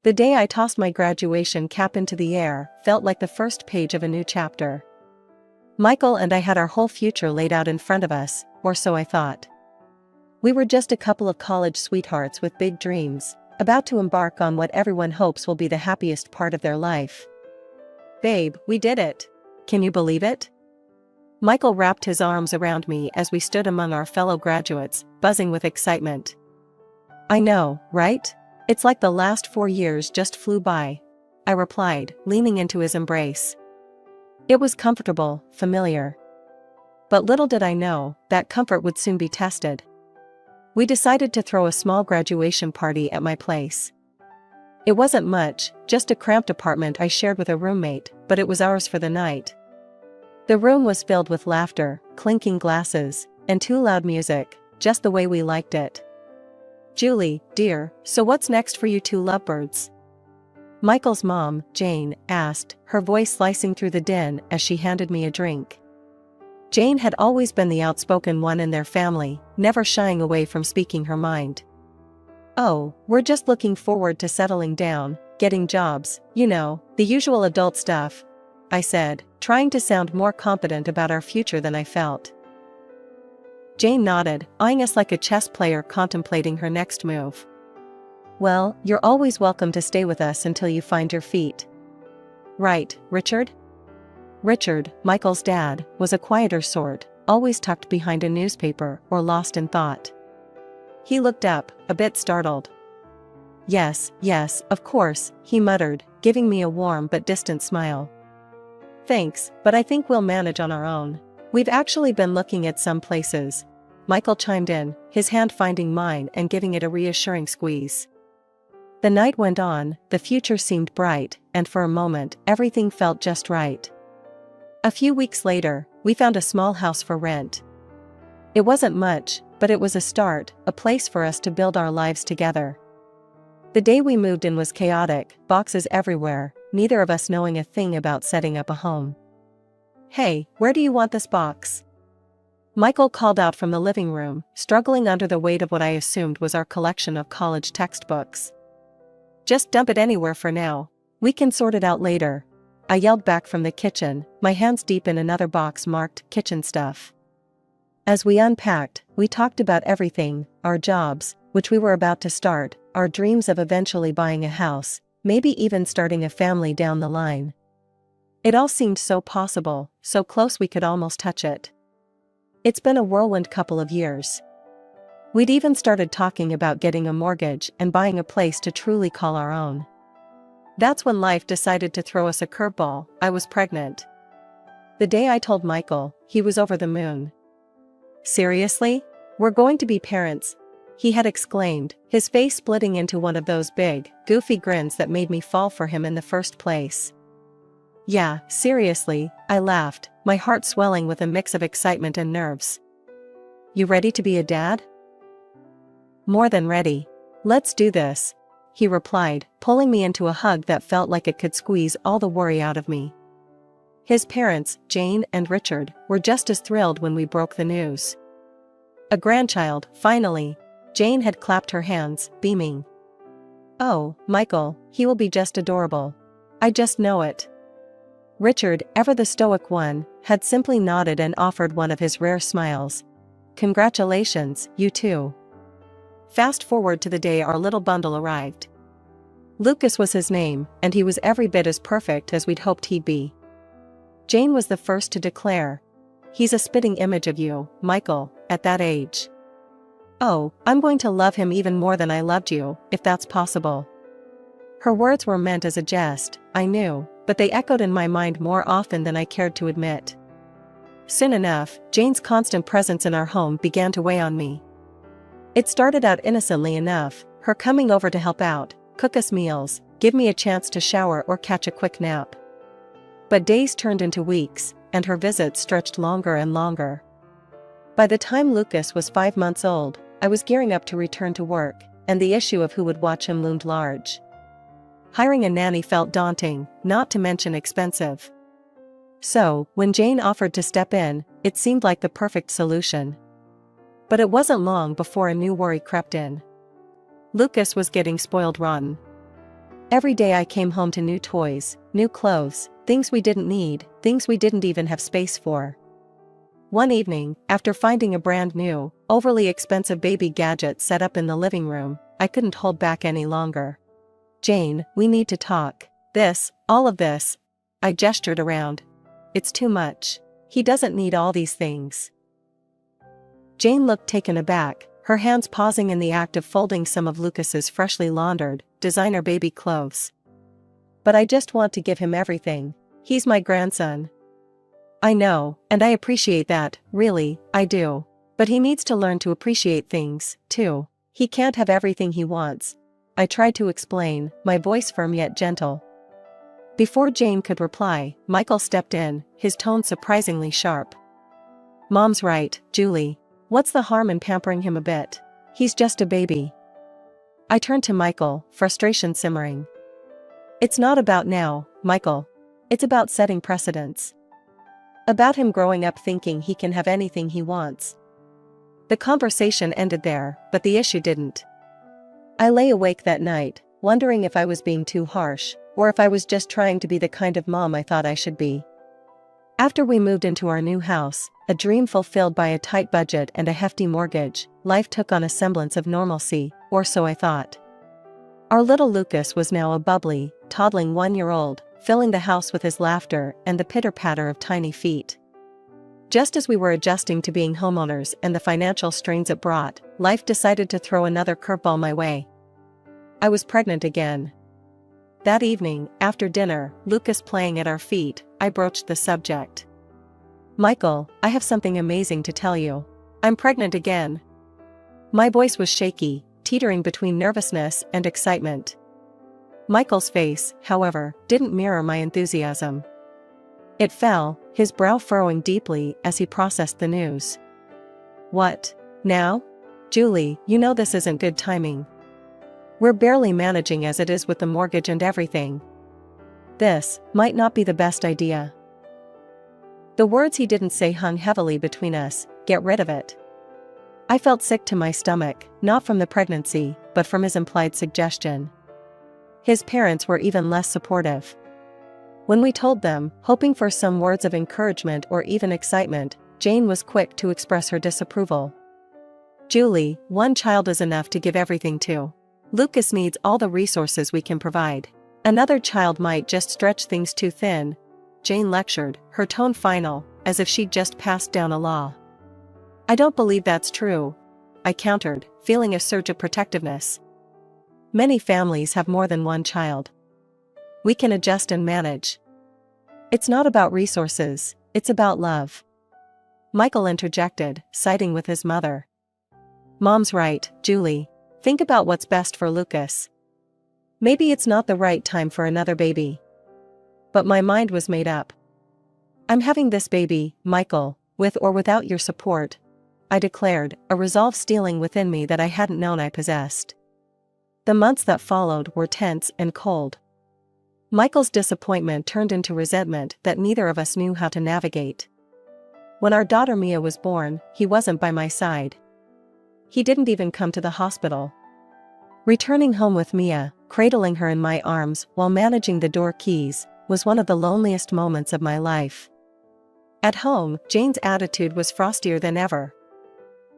The day I tossed my graduation cap into the air felt like the first page of a new chapter. Michael and I had our whole future laid out in front of us, or so I thought. We were just a couple of college sweethearts with big dreams, about to embark on what everyone hopes will be the happiest part of their life. Babe, we did it. Can you believe it? Michael wrapped his arms around me as we stood among our fellow graduates, buzzing with excitement. I know, right? It's like the last 4 years just flew by, I replied, leaning into his embrace. It was comfortable, familiar. But little did I know, that comfort would soon be tested. We decided to throw a small graduation party at my place. It wasn't much, just a cramped apartment I shared with a roommate, but it was ours for the night. The room was filled with laughter, clinking glasses, and too loud music, just the way we liked it. Julie, dear, so what's next for you two lovebirds? Michael's mom, Jane, asked, her voice slicing through the din as she handed me a drink. Jane had always been the outspoken one in their family, never shying away from speaking her mind. Oh, we're just looking forward to settling down, getting jobs, you know, the usual adult stuff, I said, trying to sound more confident about our future than I felt. Jane nodded, eyeing us like a chess player contemplating her next move. Well, you're always welcome to stay with us until you find your feet. Right, Richard? Richard, Michael's dad, was a quieter sort, always tucked behind a newspaper or lost in thought. He looked up, a bit startled. Yes, of course, he muttered, giving me a warm but distant smile. Thanks, but I think we'll manage on our own. We've actually been looking at some places. Michael chimed in, his hand finding mine and giving it a reassuring squeeze. The night went on, the future seemed bright, and for a moment, everything felt just right. A few weeks later, we found a small house for rent. It wasn't much, but it was a start, a place for us to build our lives together. The day we moved in was chaotic, boxes everywhere, neither of us knowing a thing about setting up a home. Hey, where do you want this box? Michael called out from the living room, struggling under the weight of what I assumed was our collection of college textbooks. Just dump it anywhere for now. We can sort it out later, I yelled back from the kitchen, my hands deep in another box marked kitchen stuff. As we unpacked, we talked about everything, our jobs, which we were about to start, our dreams of eventually buying a house, maybe even starting a family down the line. It all seemed so possible, so close we could almost touch it. It's been a whirlwind couple of years. We'd even started talking about getting a mortgage and buying a place to truly call our own. That's when life decided to throw us a curveball. I was pregnant. The day I told Michael, he was over the moon. Seriously? We're going to be parents, he had exclaimed, his face splitting into one of those big, goofy grins that made me fall for him in the first place. Yeah, seriously, I laughed, my heart swelling with a mix of excitement and nerves. You ready to be a dad? More than ready. Let's do this, he replied, pulling me into a hug that felt like it could squeeze all the worry out of me. His parents, Jane and Richard, were just as thrilled when we broke the news. A grandchild, finally. Jane had clapped her hands, beaming. Oh, Michael, he will be just adorable. I just know it. Richard, ever the stoic one, had simply nodded and offered one of his rare smiles. Congratulations, you too. Fast forward to the day our little bundle arrived. Lucas was his name, and he was every bit as perfect as we'd hoped he'd be. Jane was the first to declare, "He's a spitting image of you, Michael, at that age. Oh, I'm going to love him even more than I loved you, if that's possible." Her words were meant as a jest, I knew, but they echoed in my mind more often than I cared to admit. Soon enough, Jane's constant presence in our home began to weigh on me. It started out innocently enough, her coming over to help out, cook us meals, give me a chance to shower or catch a quick nap. But days turned into weeks, and her visits stretched longer and longer. By the time Lucas was 5 months old, I was gearing up to return to work, and the issue of who would watch him loomed large. Hiring a nanny felt daunting, not to mention expensive. So, when Jane offered to step in, it seemed like the perfect solution. But it wasn't long before a new worry crept in. Lucas was getting spoiled rotten. Every day I came home to new toys, new clothes, things we didn't need, things we didn't even have space for. One evening, after finding a brand new, overly expensive baby gadget set up in the living room, I couldn't hold back any longer. "Jane, we need to talk. All of this." I gestured around. "It's too much. He doesn't need all these things." Jane looked taken aback, her hands pausing in the act of folding some of Lucas's freshly laundered, designer baby clothes. "But I just want to give him everything. He's my grandson." "I know, and I appreciate that, really, I do. But he needs to learn to appreciate things, too. He can't have everything he wants." I tried to explain, my voice firm yet gentle. Before Jane could reply, Michael stepped in, his tone surprisingly sharp. "Mom's right, Julie. What's the harm in pampering him a bit? He's just a baby." I turned to Michael, frustration simmering. "It's not about now, Michael. It's about setting precedents. About him growing up thinking he can have anything he wants." The conversation ended there, but the issue didn't. I lay awake that night, wondering if I was being too harsh, or if I was just trying to be the kind of mom I thought I should be. After we moved into our new house, a dream fulfilled by a tight budget and a hefty mortgage, life took on a semblance of normalcy, or so I thought. Our little Lucas was now a bubbly, toddling 1-year-old, filling the house with his laughter and the pitter-patter of tiny feet. Just as we were adjusting to being homeowners and the financial strains it brought, life decided to throw another curveball my way. I was pregnant again. That evening, after dinner, Lucas playing at our feet, I broached the subject. "Michael, I have something amazing to tell you. I'm pregnant again." My voice was shaky, teetering between nervousness and excitement. Michael's face, however, didn't mirror my enthusiasm. It fell, his brow furrowing deeply as he processed the news. "What? Now? Julie, you know this isn't good timing. We're barely managing as it is with the mortgage and everything. This might not be the best idea." The words he didn't say hung heavily between us. "Get rid of it." I felt sick to my stomach, not from the pregnancy, but from his implied suggestion. His parents were even less supportive. When we told them, hoping for some words of encouragement or even excitement, Jane was quick to express her disapproval. "Julie, one child is enough to give everything to. Lucas needs all the resources we can provide. Another child might just stretch things too thin," Jane lectured, her tone final, as if she'd just passed down a law. "I don't believe that's true," I countered, feeling a surge of protectiveness. "Many families have more than one child. We can adjust and manage. It's not about resources, it's about love." Michael interjected, siding with his mother. "Mom's right, Julie. Think about what's best for Lucas. Maybe it's not the right time for another baby." But my mind was made up. "I'm having this baby, Michael, with or without your support," I declared, a resolve stealing within me that I hadn't known I possessed. The months that followed were tense and cold. Michael's disappointment turned into resentment that neither of us knew how to navigate. When our daughter Mia was born, he wasn't by my side. He didn't even come to the hospital. Returning home with Mia, cradling her in my arms while managing the door keys, was one of the loneliest moments of my life. At home, Jane's attitude was frostier than ever.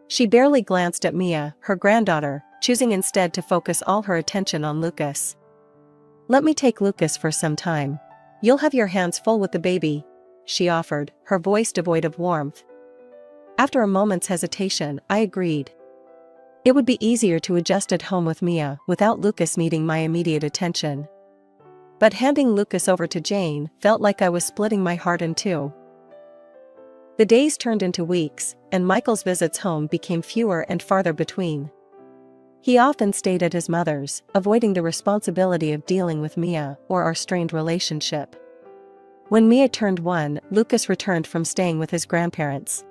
She barely glanced at Mia, her granddaughter, choosing instead to focus all her attention on Lucas. "Let me take Lucas for some time. You'll have your hands full with the baby," she offered, her voice devoid of warmth. After a moment's hesitation, I agreed. It would be easier to adjust at home with Mia without Lucas needing my immediate attention. But handing Lucas over to Jane felt like I was splitting my heart in two. The days turned into weeks, and Michael's visits home became fewer and farther between. He often stayed at his mother's, avoiding the responsibility of dealing with Mia or our strained relationship. When Mia turned 1, Lucas returned from staying with his grandparents.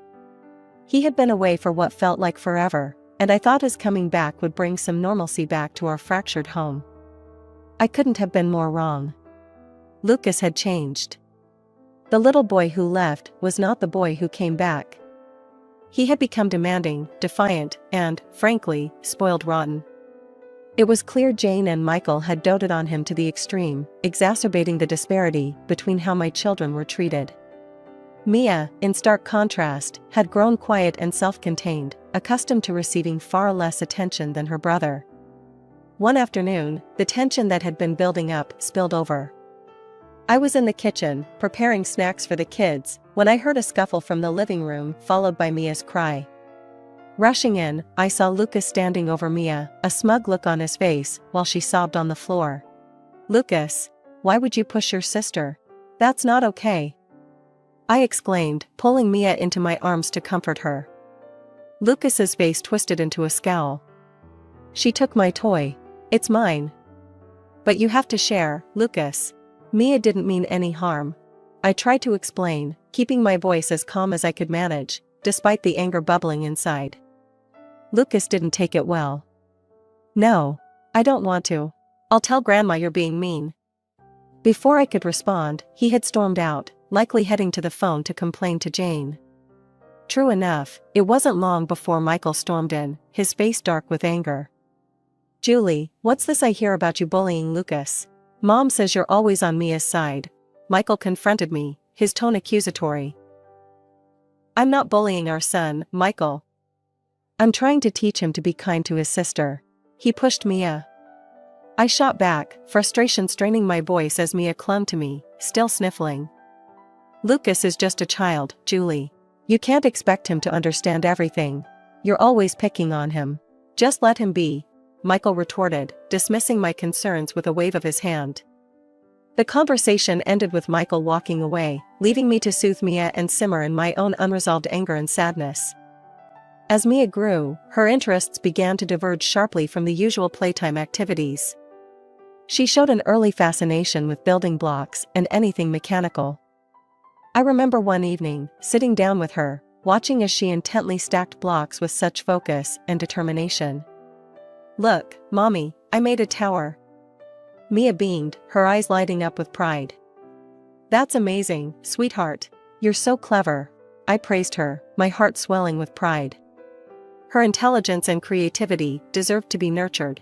He had been away for what felt like forever, and I thought his coming back would bring some normalcy back to our fractured home. I couldn't have been more wrong. Lucas had changed. The little boy who left was not the boy who came back. He had become demanding, defiant, and, frankly, spoiled rotten. It was clear Jane and Michael had doted on him to the extreme, exacerbating the disparity between how my children were treated. Mia, in stark contrast, had grown quiet and self-contained, accustomed to receiving far less attention than her brother. One afternoon, the tension that had been building up spilled over. I was in the kitchen, preparing snacks for the kids, when I heard a scuffle from the living room, followed by Mia's cry. Rushing in, I saw Lucas standing over Mia, a smug look on his face, while she sobbed on the floor. "Lucas, why would you push your sister? That's not okay," I exclaimed, pulling Mia into my arms to comfort her. Lucas's face twisted into a scowl. "She took my toy. It's mine." "But you have to share, Lucas. Mia didn't mean any harm," I tried to explain, keeping my voice as calm as I could manage, despite the anger bubbling inside. Lucas didn't take it well. "No, I don't want to. I'll tell Grandma you're being mean." Before I could respond, he had stormed out, likely heading to the phone to complain to Jane. True enough, it wasn't long before Michael stormed in, his face dark with anger. "Julie, what's this I hear about you bullying Lucas? Mom says you're always on Mia's side." Michael confronted me, his tone accusatory. "I'm not bullying our son, Michael. I'm trying to teach him to be kind to his sister." He pushed Mia. I shot back, frustration straining my voice as Mia clung to me, still sniffling. "Lucas is just a child, Julie. You can't expect him to understand everything. You're always picking on him. Just let him be," Michael retorted, dismissing my concerns with a wave of his hand. The conversation ended with Michael walking away, leaving me to soothe Mia and simmer in my own unresolved anger and sadness. As Mia grew, her interests began to diverge sharply from the usual playtime activities. She showed an early fascination with building blocks and anything mechanical. I remember one evening, sitting down with her, watching as she intently stacked blocks with such focus and determination. "Look, Mommy, I made a tower." Mia beamed, her eyes lighting up with pride. "That's amazing, sweetheart. You're so clever," I praised her, my heart swelling with pride. Her intelligence and creativity deserved to be nurtured.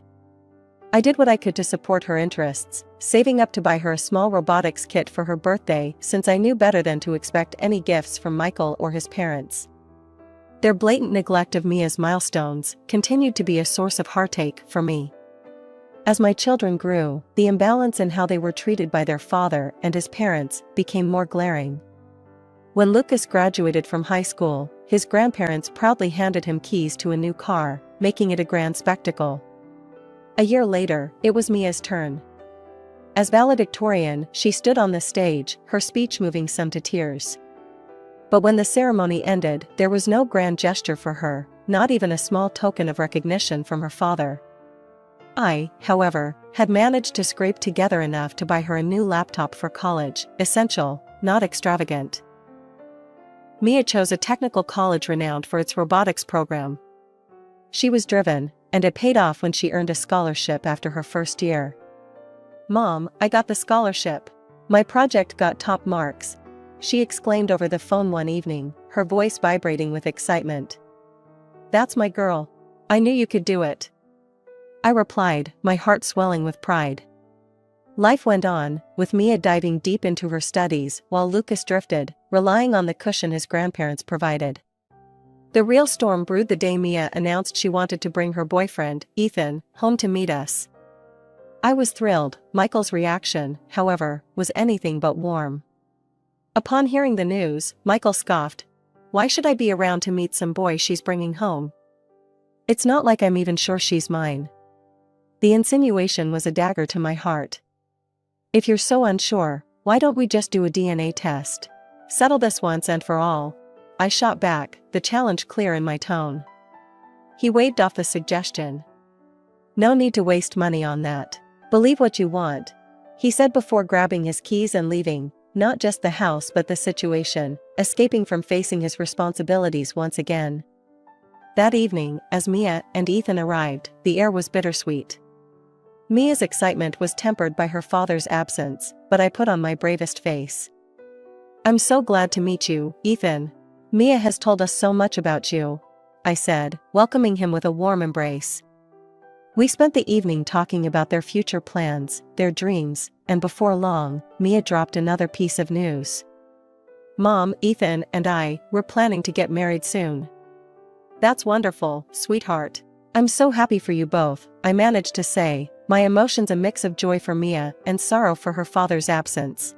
I did what I could to support her interests, saving up to buy her a small robotics kit for her birthday since I knew better than to expect any gifts from Michael or his parents. Their blatant neglect of Mia's milestones continued to be a source of heartache for me. As my children grew, the imbalance in how they were treated by their father and his parents became more glaring. When Lucas graduated from high school, his grandparents proudly handed him keys to a new car, making it a grand spectacle. A year later, it was Mia's turn. As valedictorian, she stood on the stage, her speech moving some to tears. But when the ceremony ended, there was no grand gesture for her, not even a small token of recognition from her father. I, however, had managed to scrape together enough to buy her a new laptop for college, essential, not extravagant. Mia chose a technical college renowned for its robotics program. She was driven, and it paid off when she earned a scholarship after her first year. "Mom, I got the scholarship. My project got top marks," she exclaimed over the phone one evening, her voice vibrating with excitement. "That's my girl. I knew you could do it," I replied, my heart swelling with pride. Life went on, with Mia diving deep into her studies while Lucas drifted, relying on the cushion his grandparents provided. The real storm brewed the day Mia announced she wanted to bring her boyfriend, Ethan, home to meet us. I was thrilled. Michael's reaction, however, was anything but warm. Upon hearing the news, Michael scoffed. "Why should I be around to meet some boy she's bringing home? It's not like I'm even sure she's mine." The insinuation was a dagger to my heart. "If you're so unsure, why don't we just do a DNA test? Settle this once and for all," I shot back, the challenge clear in my tone. He waved off the suggestion. "No need to waste money on that. Believe what you want," he said before grabbing his keys and leaving, not just the house but the situation, escaping from facing his responsibilities once again. That evening, as Mia and Ethan arrived, the air was bittersweet. Mia's excitement was tempered by her father's absence, but I put on my bravest face. "I'm so glad to meet you, Ethan. Mia has told us so much about you," I said, welcoming him with a warm embrace. We spent the evening talking about their future plans, their dreams, and before long, Mia dropped another piece of news. Mom, Ethan, and I, we're planning to get married soon. That's wonderful, sweetheart. I'm so happy for you both, I managed to say, my emotions a mix of joy for Mia and sorrow for her father's absence.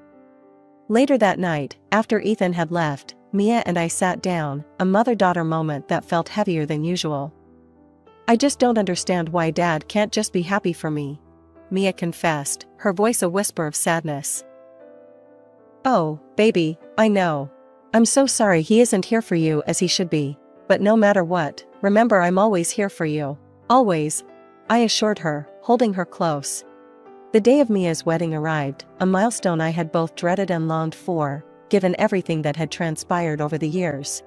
Later that night, after Ethan had left, Mia and I sat down, a mother-daughter moment that felt heavier than usual. I just don't understand why Dad can't just be happy for me, Mia confessed, her voice a whisper of sadness. Oh, baby, I know. I'm so sorry he isn't here for you as he should be. But no matter what, remember I'm always here for you. Always, I assured her, holding her close. The day of Mia's wedding arrived, a milestone I had both dreaded and longed for, given everything that had transpired over the years.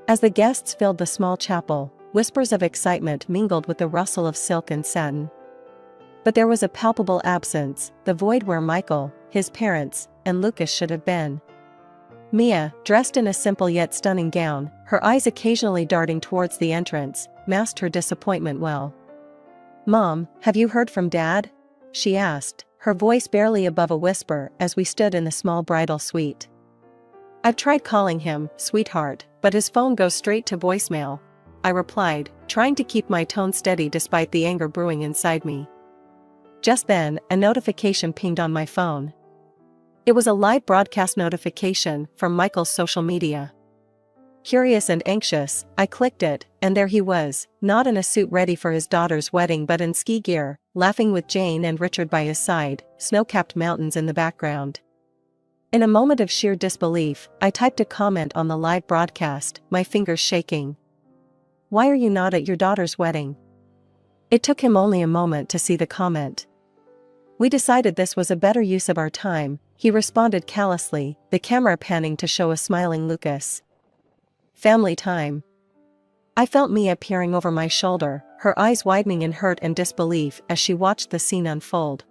As the guests filled the small chapel, whispers of excitement mingled with the rustle of silk and satin. But there was a palpable absence, the void where Michael, his parents, and Lucas should have been. Mia, dressed in a simple yet stunning gown, her eyes occasionally darting towards the entrance, masked her disappointment well. Mom, have you heard from Dad? She asked, her voice barely above a whisper as we stood in the small bridal suite. I've tried calling him, sweetheart, but his phone goes straight to voicemail, I replied, trying to keep my tone steady despite the anger brewing inside me. Just then, a notification pinged on my phone. It was a live broadcast notification from Michael's social media. Curious and anxious, I clicked it, and there he was, not in a suit ready for his daughter's wedding but in ski gear, laughing with Jane and Richard by his side, snow-capped mountains in the background. In a moment of sheer disbelief, I typed a comment on the live broadcast, my fingers shaking. Why are you not at your daughter's wedding? It took him only a moment to see the comment. We decided this was a better use of our time, he responded callously, the camera panning to show a smiling Lucas. Family time. I felt Mia peering over my shoulder, her eyes widening in hurt and disbelief as she watched the scene unfold.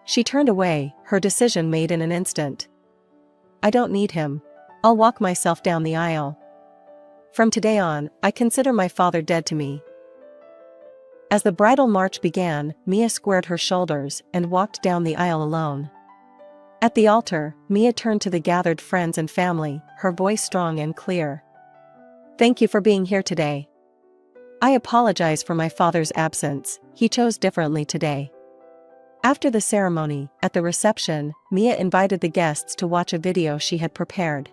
She turned away, her decision made in an instant. I don't need him. I'll walk myself down the aisle. From today on, I consider my father dead to me. As the bridal march began, Mia squared her shoulders and walked down the aisle alone. At the altar, Mia turned to the gathered friends and family, her voice strong and clear. Thank you for being here today. I apologize for my father's absence, he chose differently today. After the ceremony, at the reception, Mia invited the guests to watch a video she had prepared.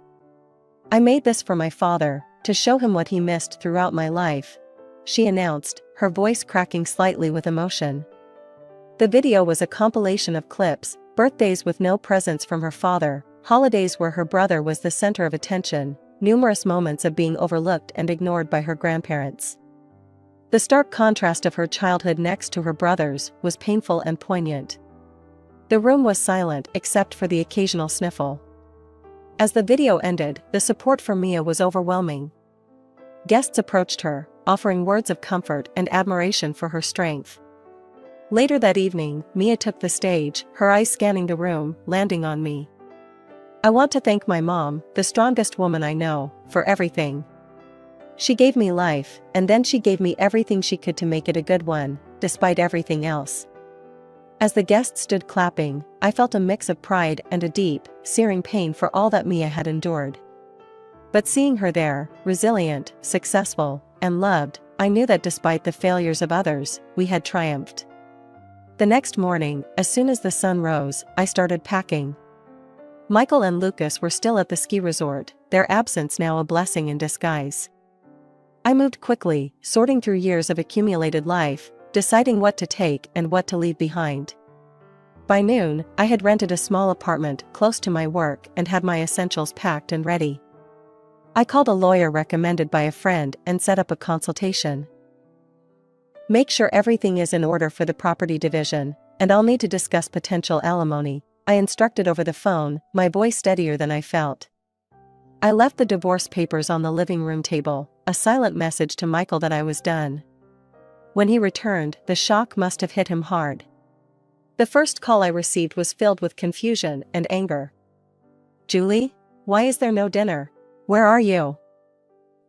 I made this for my father, to show him what he missed throughout my life, she announced, her voice cracking slightly with emotion. The video was a compilation of clips, birthdays with no presents from her father, holidays where her brother was the center of attention, numerous moments of being overlooked and ignored by her grandparents. The stark contrast of her childhood next to her brother's was painful and poignant. The room was silent except for the occasional sniffle. As the video ended, the support for Mia was overwhelming. Guests approached her, offering words of comfort and admiration for her strength. Later that evening, Mia took the stage, her eyes scanning the room, landing on me. I want to thank my mom, the strongest woman I know, for everything. She gave me life, and then she gave me everything she could to make it a good one, despite everything else. As the guests stood clapping, I felt a mix of pride and a deep, searing pain for all that Mia had endured. But seeing her there, resilient, successful, and loved, I knew that despite the failures of others, we had triumphed. The next morning, as soon as the sun rose, I started packing. Michael and Lucas were still at the ski resort, their absence now a blessing in disguise. I moved quickly, sorting through years of accumulated life, deciding what to take and what to leave behind. By noon, I had rented a small apartment close to my work and had my essentials packed and ready. I called a lawyer recommended by a friend and set up a consultation. Make sure everything is in order for the property division, and I'll need to discuss potential alimony, I instructed over the phone, my voice steadier than I felt. I left the divorce papers on the living room table, a silent message to Michael that I was done. When he returned, the shock must have hit him hard. The first call I received was filled with confusion and anger. Julie? Why is there no dinner? Where are you?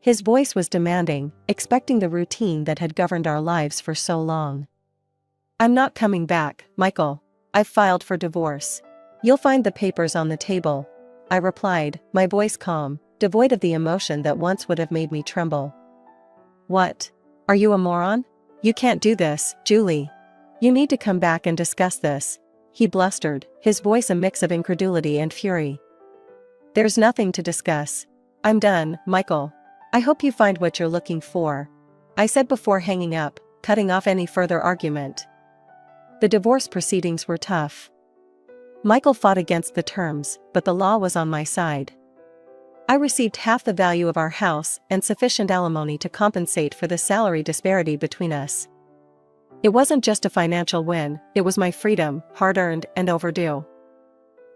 His voice was demanding, expecting the routine that had governed our lives for so long. "I'm not coming back, Michael. I've filed for divorce. You'll find the papers on the table," I replied, my voice calm, devoid of the emotion that once would have made me tremble. "What? Are you a moron? You can't do this, Julie. You need to come back and discuss this," he blustered, his voice a mix of incredulity and fury. "There's nothing to discuss. I'm done, Michael. I hope you find what you're looking for," I said before hanging up, cutting off any further argument. The divorce proceedings were tough. Michael fought against the terms, but the law was on my side. I received half the value of our house and sufficient alimony to compensate for the salary disparity between us. It wasn't just a financial win, it was my freedom, hard-earned and overdue.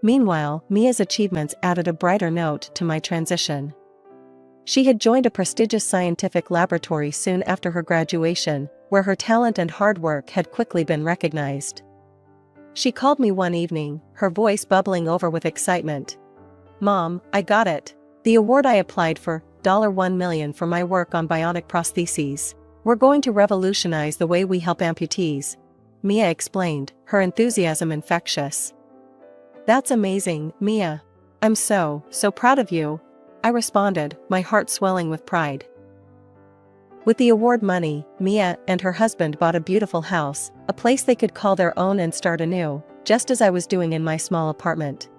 Meanwhile, Mia's achievements added a brighter note to my transition. She had joined a prestigious scientific laboratory soon after her graduation, where her talent and hard work had quickly been recognized. She called me one evening, her voice bubbling over with excitement. "Mom, I got it. The award I applied for, $1 million for my work on bionic prostheses. We're going to revolutionize the way we help amputees," Mia explained, her enthusiasm infectious. "That's amazing, Mia. I'm so proud of you," I responded, my heart swelling with pride. With the award money, Mia and her husband bought a beautiful house, a place they could call their own and start anew, just as I was doing in my small apartment.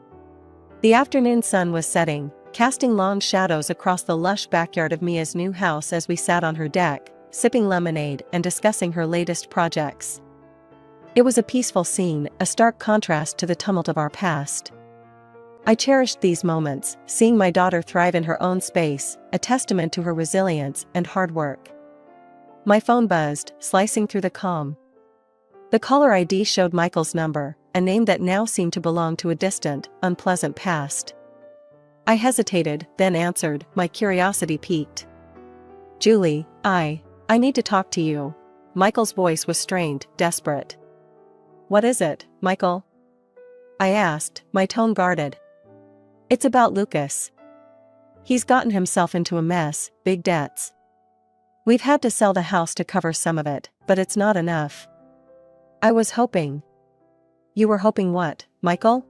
The afternoon sun was setting, casting long shadows across the lush backyard of Mia's new house as we sat on her deck, sipping lemonade and discussing her latest projects. It was a peaceful scene, a stark contrast to the tumult of our past. I cherished these moments, seeing my daughter thrive in her own space, a testament to her resilience and hard work. My phone buzzed, slicing through the calm. The caller ID showed Michael's number, a name that now seemed to belong to a distant, unpleasant past. I hesitated, then answered, my curiosity piqued. "Julie, I need to talk to you." Michael's voice was strained, desperate. "What is it, Michael?" I asked, my tone guarded. "It's about Lucas. He's gotten himself into a mess, big debts. We've had to sell the house to cover some of it, but it's not enough. I was hoping." "You were hoping what, Michael?"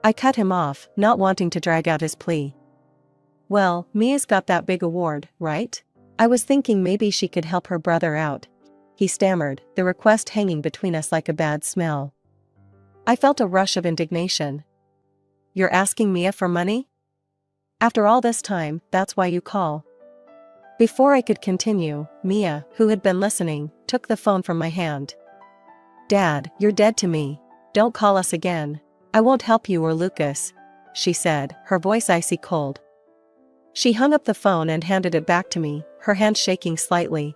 I cut him off, not wanting to drag out his plea. "Well, Mia's got that big award, right? I was thinking maybe she could help her brother out," he stammered, the request hanging between us like a bad smell. I felt a rush of indignation. "You're asking Mia for money? After all this time, that's why you call?" Before I could continue, Mia, who had been listening, took the phone from my hand. "Dad, you're dead to me. Don't call us again. I won't help you or Lucas," she said, her voice icy cold. She hung up the phone and handed it back to me, her hand shaking slightly.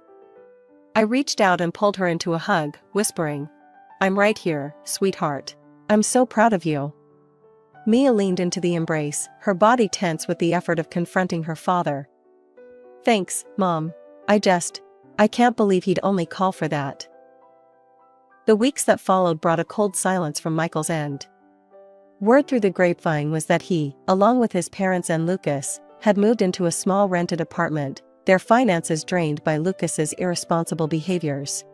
I reached out and pulled her into a hug, whispering, "I'm right here, sweetheart. I'm so proud of you." Mia leaned into the embrace, her body tense with the effort of confronting her father. "Thanks, Mom. I can't believe he'd only call for that." The weeks that followed brought a cold silence from Michael's end. Word through the grapevine was that he, along with his parents and Lucas, had moved into a small rented apartment, their finances drained by Lucas's irresponsible behaviors.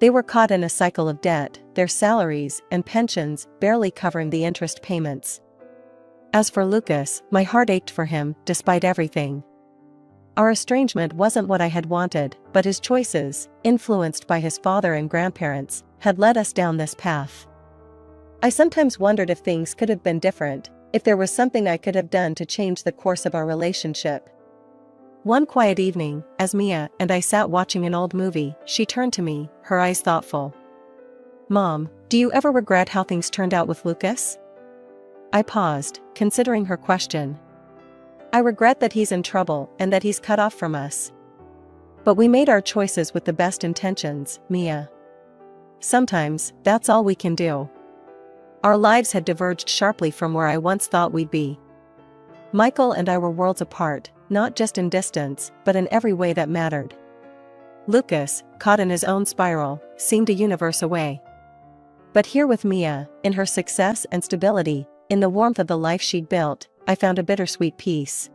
They were caught in a cycle of debt, their salaries and pensions barely covering the interest payments. As for Lucas, my heart ached for him, despite everything. Our estrangement wasn't what I had wanted, but his choices, influenced by his father and grandparents, had led us down this path. I sometimes wondered if things could have been different, if there was something I could have done to change the course of our relationship. One quiet evening, as Mia and I sat watching an old movie, she turned to me, her eyes thoughtful. "Mom, do you ever regret how things turned out with Lucas?" I paused, considering her question. "I regret that he's in trouble and that he's cut off from us. But we made our choices with the best intentions, Mia. Sometimes, that's all we can do." Our lives had diverged sharply from where I once thought we'd be. Michael and I were worlds apart, not just in distance, but in every way that mattered. Lucas, caught in his own spiral, seemed a universe away. But here with Mia, in her success and stability, in the warmth of the life she'd built, I found a bittersweet peace.